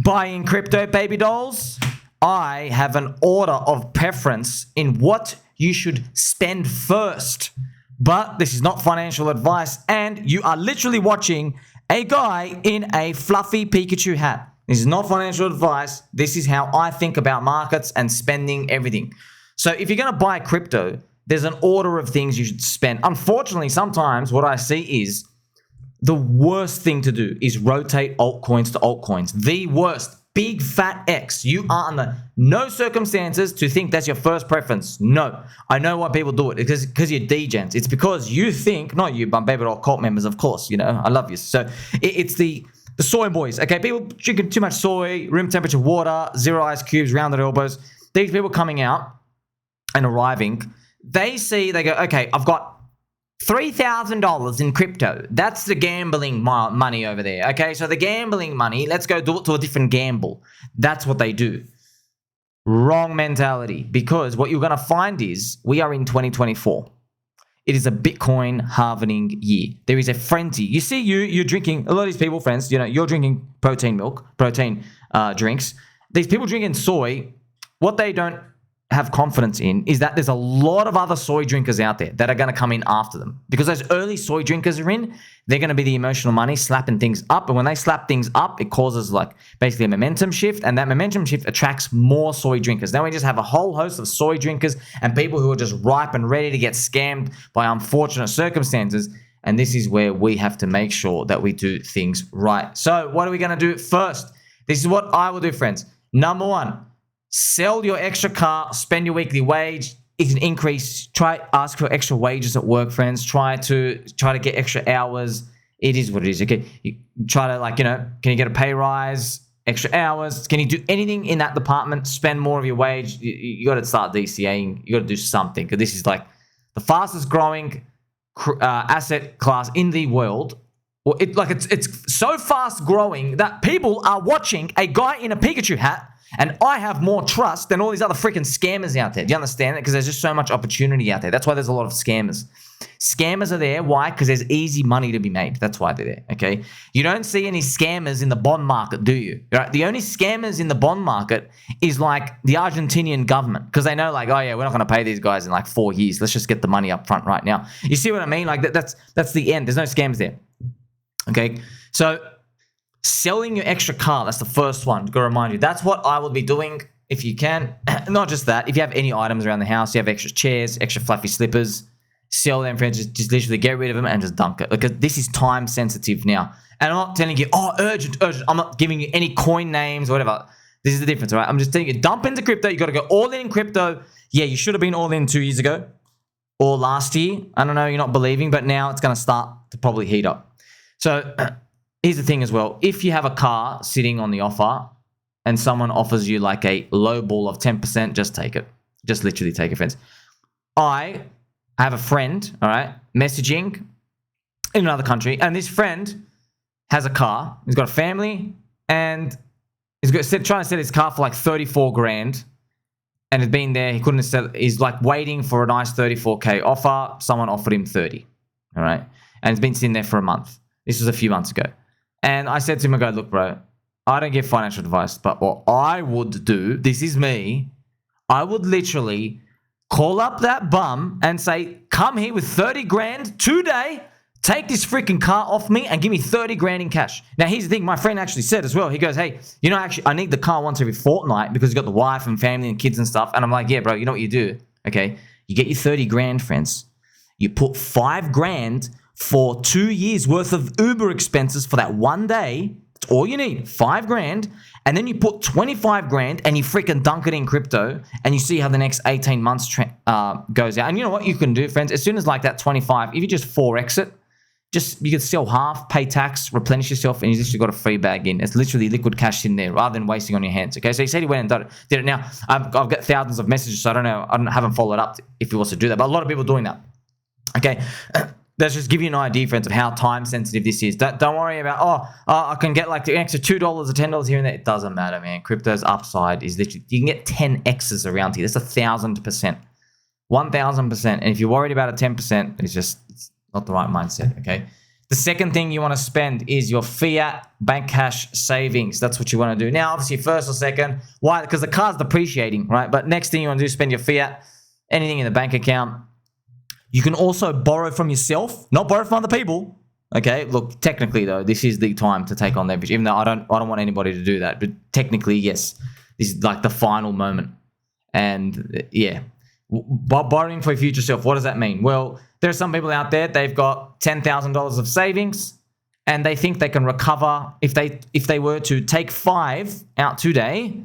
Buying crypto, baby dolls? I have an order of preference in what you should spend first. But this is not financial advice, and you are literally watching a guy in a fluffy Pikachu hat. This is not financial advice. This is how I think about markets and spending everything. So if you're going to buy crypto, there's an order of things you should spend. Unfortunately, sometimes what I see is the worst thing to do is rotate altcoins to altcoins. The worst. Big fat X. You are under no circumstances to think that's your first preference. No. I know why people do it. Because you're degens. It's because you think, not you, but baby doll cult members, of course, you know, I love you. So it's the soy boys, okay? People drinking too much soy, room temperature water, zero ice cubes, rounded elbows. These people coming out and arriving, they go, okay, I've got $3,000 in crypto. That's the gambling money over there. Okay, so the gambling money, let's go do it to a different gamble. That's what they do. Wrong mentality, because what you're going to find is we are in 2024. It is a Bitcoin halvening year. There is a frenzy. You see, you're drinking, a lot of these people, friends, you know, you're drinking protein milk, protein drinks. These people drinking soy, what they don't have confidence in is that there's a lot of other soy drinkers out there that are going to come in after them, because those early soy drinkers are in, they're going to be the emotional money slapping things up. And when they slap things up, it causes like basically a momentum shift, and that momentum shift attracts more soy drinkers. Then we just have a whole host of soy drinkers and people who are just ripe and ready to get scammed by unfortunate circumstances. And this is where we have to make sure that we do things right. So what are we going to do first? This is what I will do, friends. Number one, sell your extra car, spend your weekly wage. It can increase. Ask for extra wages at work, friends. Try to get extra hours. It is what it is. Okay, you try to can you get a pay rise? Extra hours. Can you do anything in that department? Spend more of your wage. You got to start DCAing. You got to do something, because this is like the fastest growing asset class in the world. Well, it's so fast growing that people are watching a guy in a Pikachu hat. And I have more trust than all these other freaking scammers out there. Do you understand it? Because there's just so much opportunity out there. That's why there's a lot of scammers. Scammers are there. Why? Because there's easy money to be made. That's why they're there, okay? You don't see any scammers in the bond market, do you? Right? The only scammers in the bond market is like the Argentinian government, because they know, like, oh yeah, we're not going to pay these guys in like 4 years. Let's just get the money up front right now. You see what I mean? Like that's the end. There's no scams there, okay? So selling your extra car, that's the first one. Got to remind you, that's what I will be doing if you can. Not just that, if you have any items around the house, you have extra chairs, extra fluffy slippers, sell them, friends. Just literally get rid of them and just dunk it. Because this is time sensitive now. And I'm not telling you, oh, urgent. I'm not giving you any coin names or whatever. This is the difference, all right? I'm just telling you, dump into crypto. You got to go all in crypto. Yeah, you should have been all in 2 years ago or last year. I don't know, you're not believing, but now it's going to start to probably heat up. So here's the thing as well. If you have a car sitting on the offer and someone offers you like a low ball of 10%, just take it. Just literally take it, friends. I have a friend, all right, messaging in another country, and this friend has a car. He's got a family, and he's trying to sell his car for like 34 grand, and it's been there. He couldn't sell. He's like waiting for a nice 34K offer. Someone offered him 30, all right, and it's been sitting there for a month. This was a few months ago. And I said to him, I go, look, bro, I don't give financial advice, but what I would do, this is me, I would literally call up that bum and say, come here with 30 grand today, take this freaking car off me and give me 30 grand in cash. Now, here's the thing, my friend actually said as well, he goes, hey, actually, I need the car once every fortnight because you've got the wife and family and kids and stuff. And I'm like, yeah, bro, you know what you do? Okay, you get your 30 grand, friends. You put 5 grand for 2 years worth of Uber expenses for that one day. That's all you need, 5 grand. And then you put 25 grand and you freaking dunk it in crypto, and you see how the next 18 months goes out. And you know what you can do, friends? As soon as like that 25, if you just Forex it, you can sell half, pay tax, replenish yourself, and you just got a free bag in. It's literally liquid cash in there rather than wasting on your hands. Okay, so he said he went and did it. Now, I've got thousands of messages, so I don't know. I haven't followed up if he wants to do that, but a lot of people doing that. Okay. Let's just give you an idea, friends, of how time sensitive this is. Don't worry about, I can get like the extra $2 or $10 here and there. It doesn't matter, man. Crypto's upside is literally, you can get 10x's around here. That's 1,000%. 1,000%. And if you're worried about a 10%, it's not the right mindset, okay? The second thing you want to spend is your fiat bank cash savings. That's what you want to do. Now, obviously, first or second. Why? Because the car's depreciating, right? But next thing you want to do is spend your fiat, anything in the bank account. You can also borrow from yourself, not borrow from other people. Okay, look, technically though, this is the time to take on leverage. Even though I don't want anybody to do that, but technically, yes, this is like the final moment. And yeah, borrowing for your future self. What does that mean? Well, there are some people out there, they've got $10,000 of savings and they think they can recover if they were to take 5 out today,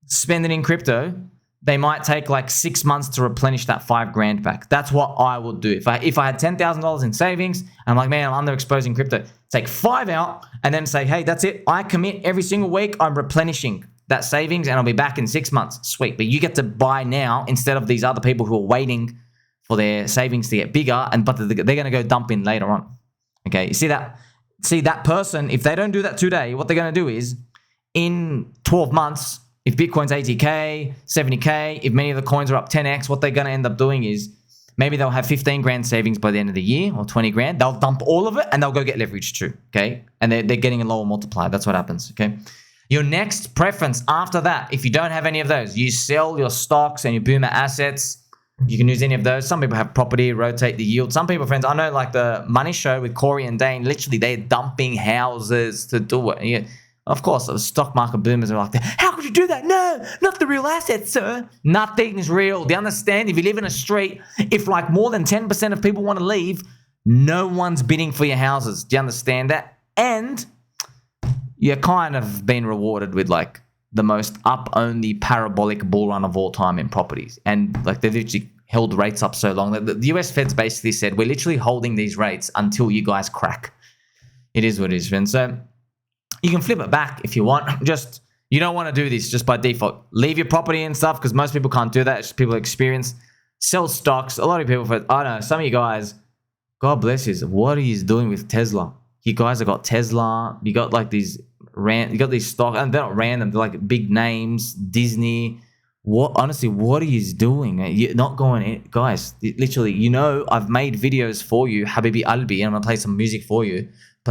spend it in crypto, they might take like 6 months to replenish that $5,000 back. That's what I would do. If I had $10,000 in savings, I'm like, man, I'm underexposed in crypto. Take 5 out and then say, hey, that's it. I commit every single week. I'm replenishing that savings and I'll be back in 6 months. Sweet. But you get to buy now instead of these other people who are waiting for their savings to get bigger, but they're going to go dump in later on. Okay, you see that person, if they don't do that today, what they're going to do is in 12 months, if Bitcoin's 80K, 70K, if many of the coins are up 10x, what they're going to end up doing is maybe they'll have 15 grand savings by the end of the year or 20 grand. They'll dump all of it and they'll go get leverage too. Okay, and they're getting a lower multiplier. That's what happens. Okay. Your next preference after that, if you don't have any of those, you sell your stocks and your boomer assets. You can use any of those. Some people have property, rotate the yield. Some people, friends, I know like the Money Show with Corey and Dane, literally they're dumping houses to do it. Yeah. Of course, the stock market boomers are like, how could you do that? No, not the real assets, sir. Nothing is real. Do you understand? If you live in a street, if like more than 10% of people want to leave, no one's bidding for your houses. Do you understand that? And you're kind of being rewarded with like the most up-only parabolic bull run of all time in properties. And like they've literally held rates up so long that the US Feds basically said, we're literally holding these rates until you guys crack. It is what it is, friends. So you can flip it back if you want. Just, you don't want to do this just by default. Leave your property and stuff because most people can't do that. It's just people experience. Sell stocks. A lot of people, I don't know, some of you guys, God bless you, what are you doing with Tesla? You guys have got Tesla. You got like these you got these stocks, and they're not random. They're like big names, Disney. Honestly, what are you doing? You're not going in, guys. Literally, you know, I've made videos for you, Habibi Albi, and I'm gonna play some music for you. I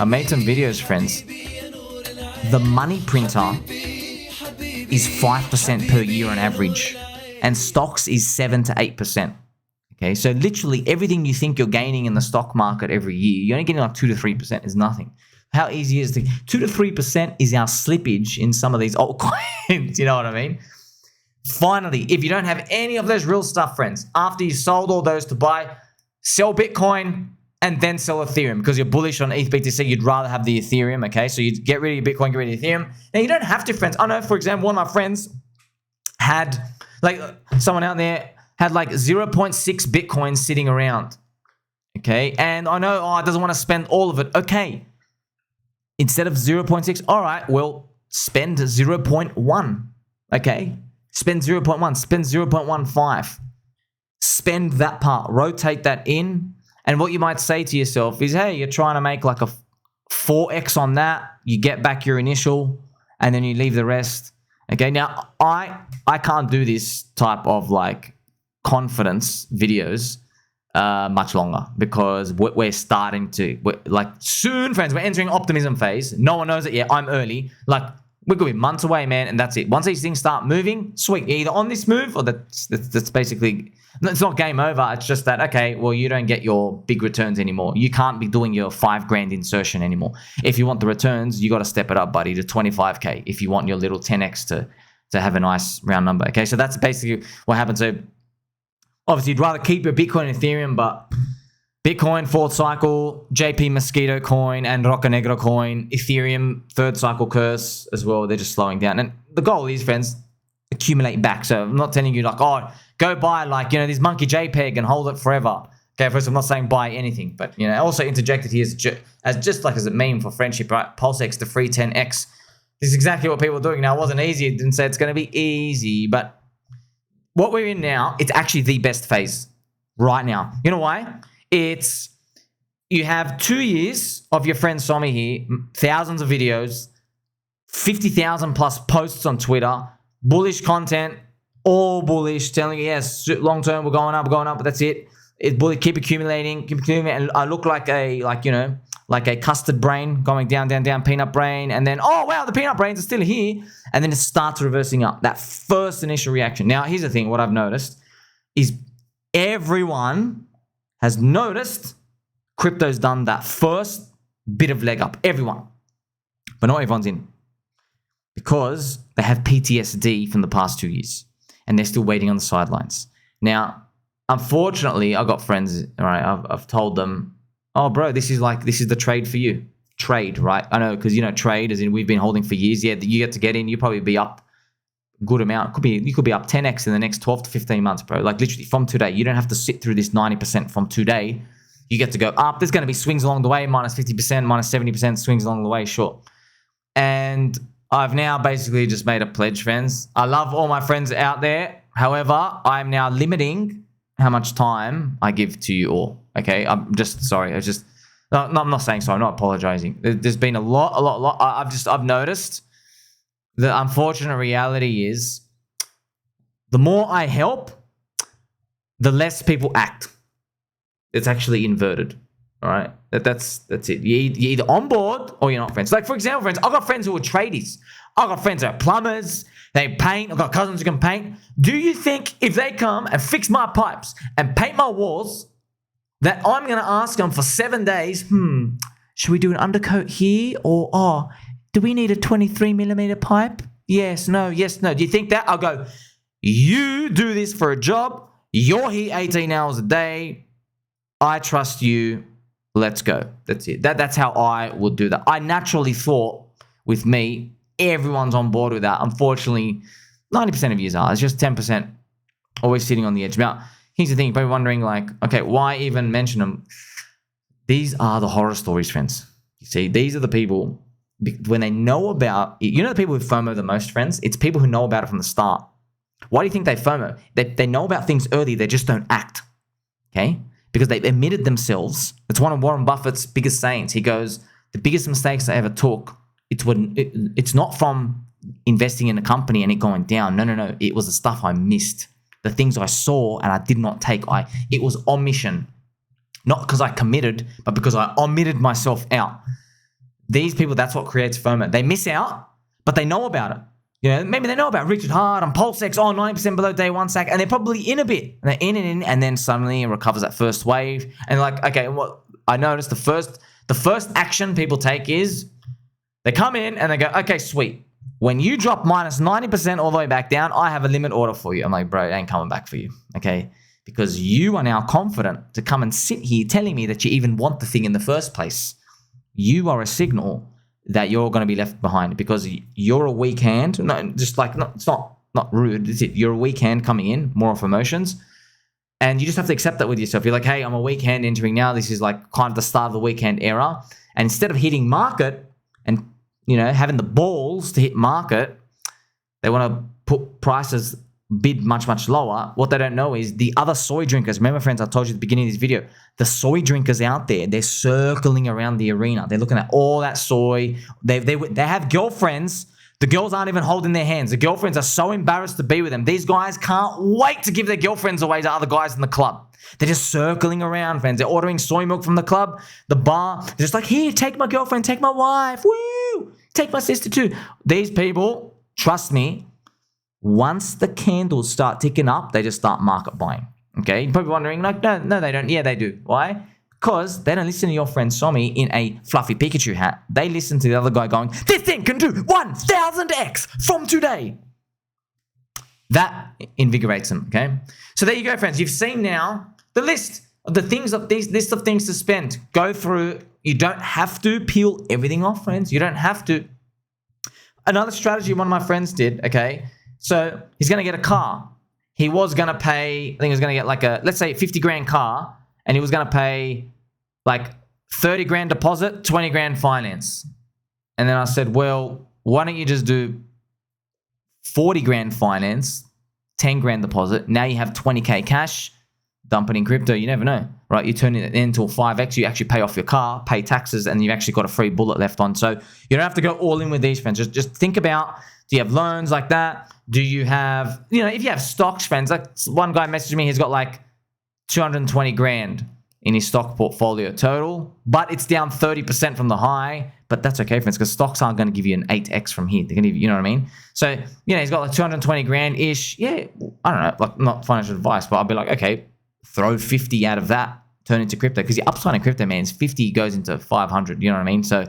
made some videos, friends. The money printer is 5% per year on average, and stocks is 7 to 8%. Okay, so literally everything you think you're gaining in the stock market every year, you're only getting like 2 to 3%. Is nothing. How easy is it? 2 to 3% is our slippage in some of these altcoins. You know what I mean? Finally, if you don't have any of those real stuff, friends, after you sold all those to buy, sell Bitcoin and then sell Ethereum because you're bullish on ETH BTC. You'd rather have the Ethereum. Okay, so you get rid of your Bitcoin, get rid of Ethereum. Now you don't have to, friends. I know, for example, one of my friends had like someone out there had like 0.6 Bitcoin sitting around. Okay, and I know, it doesn't want to spend all of it. Okay, instead of 0.6, all right, well, spend 0.1. Okay, spend 0.1, spend 0.15. Spend that part, rotate that in. And what you might say to yourself is, hey, you're trying to make like a 4x on that. You get back your initial and then you leave the rest. Okay, now I can't do this type of like confidence videos much longer because we're starting to, like soon, friends, we're entering optimism phase. No one knows it yet. I'm early. Like we're going to be months away, man, and that's it. Once these things start moving, sweet, you're either on this move or that's basically, it's not game over. It's just that, okay, well, you don't get your big returns anymore. You can't be doing your $5,000 insertion anymore. If you want the returns, you got to step it up, buddy, to 25K if you want your little 10x to have a nice round number. Okay, so that's basically what happens. So obviously, you'd rather keep your Bitcoin and Ethereum, but Bitcoin, fourth cycle, JP Mosquito coin, and Roca Negra coin, Ethereum, third cycle curse as well. They're just slowing down. And the goal is, friends, accumulate back. So I'm not telling you like, go buy like, this monkey JPEG and hold it forever. Okay, first I'm not saying buy anything, but, I also interjected here as a meme for friendship, right? PulseX, the free 10x. This is exactly what people are doing. Now, it wasn't easy. It didn't say it's going to be easy, but what we're in now, it's actually the best phase right now. You know why? You have 2 years of your friend Somi here, thousands of videos, 50,000 plus posts on Twitter, bullish content, all bullish, telling you, yes, long term, we're going up, but that's it. keep accumulating, and I look like a custard brain going down, peanut brain, and then, oh wow, the peanut brains are still here, and then it starts reversing up. That first initial reaction. Now, here's the thing, what I've noticed is everyone has noticed crypto's done that first bit of leg up. Everyone. But not everyone's in. Because they have PTSD from the past 2 years. And they're still waiting on the sidelines. Now, unfortunately, I've got friends, right? I've told them, oh, bro, this is the trade for you. Trade, right? I know, because, trade, as in we've been holding for years. Yeah, you get to get in, you probably be up a good amount. You could be up 10x in the next 12 to 15 months, bro. Like, literally, from today. You don't have to sit through this 90% from today. You get to go up. There's going to be swings along the way, minus 50%, minus 70% swings along the way, sure. And I've now basically just made a pledge, friends. I love all my friends out there. However, I'm now limiting how much time I give to you all. Okay, I'm just sorry. No, I'm not saying sorry. I'm not apologizing. There's been a lot. I've noticed the unfortunate reality is the more I help, the less people act. It's actually inverted. All right, that's it. You're either on board or you're not, friends. Like, for example, friends, I've got friends who are tradies. I've got friends that are plumbers. They paint. I've got cousins who can paint. Do you think if they come and fix my pipes and paint my walls, that I'm going to ask them for 7 days, should we do an undercoat here? Or, do we need a 23mm pipe? Yes, no. Do you think that? I'll go, you do this for a job. You're here 18 hours a day. I trust you. Let's go. That's it. That's how I would do that. I naturally thought with me, everyone's on board with that. Unfortunately, 90% of you are. It's just 10% always sitting on the edge. Now, here's the thing. You're probably wondering, like, okay, why even mention them? These are the horror stories, friends. You see, these are the people, when they know about, the people who FOMO the most, friends? It's people who know about it from the start. Why do you think they FOMO? They know about things early. They just don't act. Okay? Because they've admitted themselves. It's one of Warren Buffett's biggest sayings. He goes, the biggest mistakes I ever took, it's not from investing in a company and it going down. No. It was the stuff I missed. The things I saw and I did not take. It was omission. Not because I committed, but because I omitted myself out. These people, that's what creates FOMO. They miss out, but they know about it. Maybe they know about Richard Hart and PulseX, 90% below day one sack, and they're probably in a bit. And they're in, and then suddenly it recovers that first wave. And like, okay, what I noticed the first action people take is they come in and they go, okay, sweet. When you drop minus 90% all the way back down, I have a limit order for you. I'm like, bro, it ain't coming back for you, okay? Because you are now confident to come and sit here telling me that you even want the thing in the first place. You are a signal that you're going to be left behind because you're a weak hand. No, just like, it's not rude. Is it? You're a weak hand coming in, more of emotions. And you just have to accept that with yourself. You're like, hey, I'm a weak hand entering now. This is like kind of the start of the weak hand era. And instead of hitting market and, having the balls to hit market, they want to put prices bid much, much lower. What they don't know is the other soy drinkers. Remember, friends, I told you at the beginning of this video, the soy drinkers out there, they're circling around the arena. They're looking at all that soy. They have girlfriends. The girls aren't even holding their hands. The girlfriends are so embarrassed to be with them. These guys can't wait to give their girlfriends away to other guys in the club. They're just circling around, friends. They're ordering soy milk from the club, the bar. They're just like, here, take my girlfriend, take my wife. Woo! Take my sister too. These people, trust me, once the candles start ticking up, they just start market buying. Okay? You're probably wondering, like, no, they don't. Yeah, they do. Why? Because they don't listen to your friend Somi in a fluffy Pikachu hat. They listen to the other guy going, this thing can do 1000x from today. That invigorates them, okay? So there you go, friends. You've seen now the list of the things of these list of things to spend. Go through. You don't have to peel everything off, friends. You don't have to. Another strategy one of my friends did, okay? So he's going to get a car. He was going to pay, I think he was going to get like a, let's say 50 grand car, and he was going to pay like 30 grand deposit, 20 grand finance. And then I said, well, why don't you just do 40 grand finance, 10 grand deposit. Now you have 20K cash, dump it in crypto. You never know, right? You turn it into a 5X, you actually pay off your car, pay taxes, and you've actually got a free bullet left on. So you don't have to go all in with these, friends. Just think about, do you have loans like that? Do you have, if you have stocks, friends, like one guy messaged me, he's got like 220 grand in his stock portfolio total, but it's down 30% from the high. But that's okay, friends, because stocks aren't going to give you an 8x from here. They're going to give you, you know what I mean? So, he's got like 220 grand-ish. Yeah, I don't know, like not financial advice, but I'll be like, okay, throw 50 out of that, turn into crypto, because the upside in crypto, man, is 50 goes into 500, you know what I mean? So,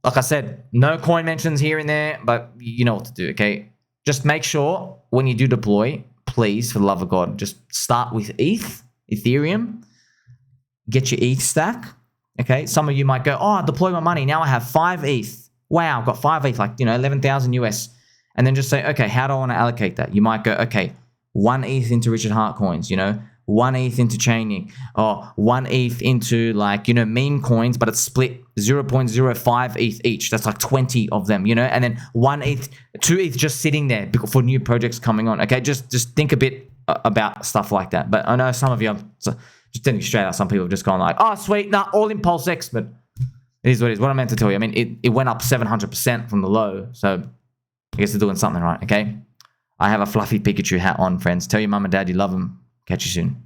like I said, no coin mentions here and there, but you know what to do, okay? Just make sure when you do deploy, please, for the love of God, just start with Ethereum, get your ETH stack, okay? Some of you might go, oh, I deploy my money. Now I have 5 ETH. Wow, I've got 5 ETH, like, 11,000 US. And then just say, okay, how do I want to allocate that? You might go, okay, 1 ETH into Richard Hart coins, 1 ETH into Chaining, or 1 ETH into like, meme coins, but it's split 0.05 ETH each. That's like 20 of them, and then 1 ETH, 2 ETH just sitting there for new projects coming on. Okay, just think a bit about stuff like that. But I know some of you, just telling you straight out, some people have just gone like, oh, sweet, nah, all in PulseX, but it is what it is. What I meant to tell you, I mean, it went up 700% from the low, so I guess they're doing something right, okay? I have a fluffy Pikachu hat on, friends. Tell your mum and dad you love them. Catch you soon.